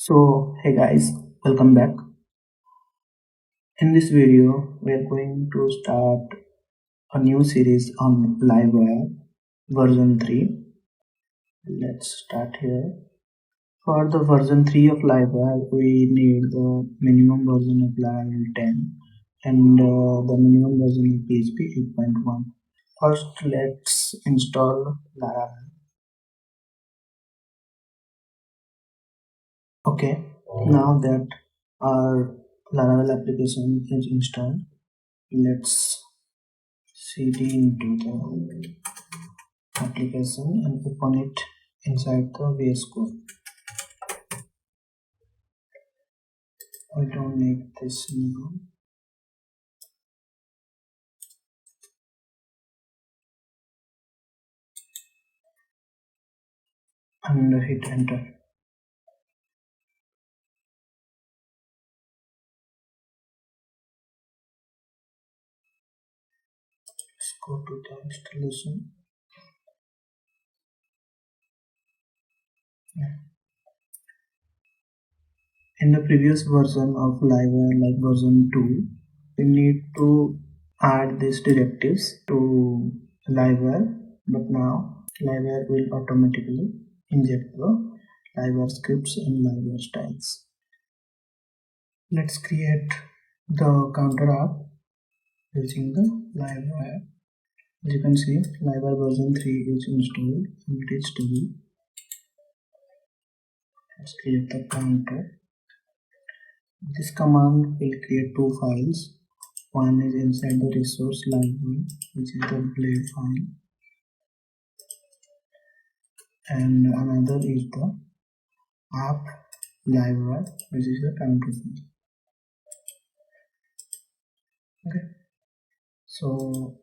So hey guys, welcome back. In this video, we are going to start a new series on Livewire version 3. Let's start here. For the version 3 of Livewire, we need the minimum version of Laravel 10 and the minimum version of PHP 8.1. First, let's install Laravel. Okay, now that our Laravel application is installed, let's cd into the application and open it inside the VS Code. I don't need this now. And hit enter. Let's go to the installation. In the previous version of Livewire, like version 2, we need to add these directives to Livewire, but now Livewire will automatically inject the Livewire scripts and Livewire styles. Let's create the counter app using the Livewire. As you can see, Livewire version 3 is installed and it is stable. Let's create the counter. This command will create two files. One is inside the resource library, which is the blade file, and another is the app Livewire, which is the counter file. Okay, so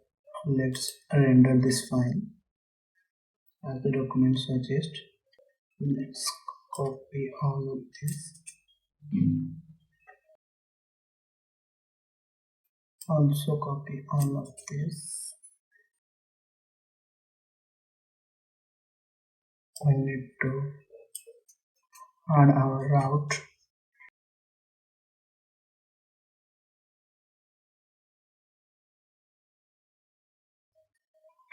let's render this file as the document suggests. Let's copy all of this. Also copy all of this. We need to add our route.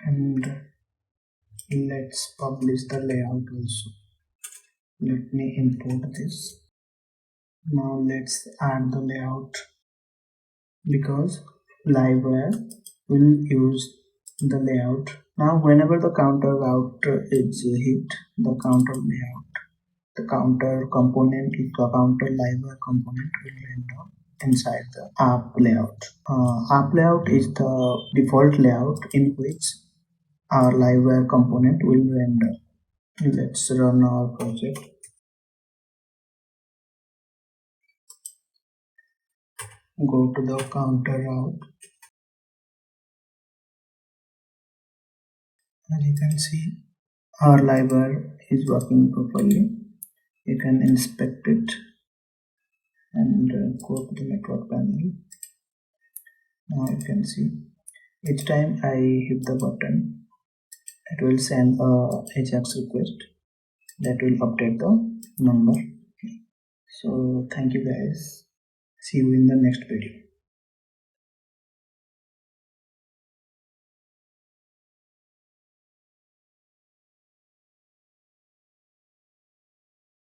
And let's publish the layout also. Let me import this. Now let's add the layout, because Livewire will use the layout. Now whenever the counter route is hit, the counter layout, the counter component, the counter Livewire component will render inside the app layout. App layout is the default layout in which our Livewire component will render. Let's run our project. Go to the counter route. As you can see, our Livewire is working properly. You can inspect it and go to the network panel. Now you can see each time I hit the button, it will send a AJAX request that will update the number. So thank you guys. See you in the next video.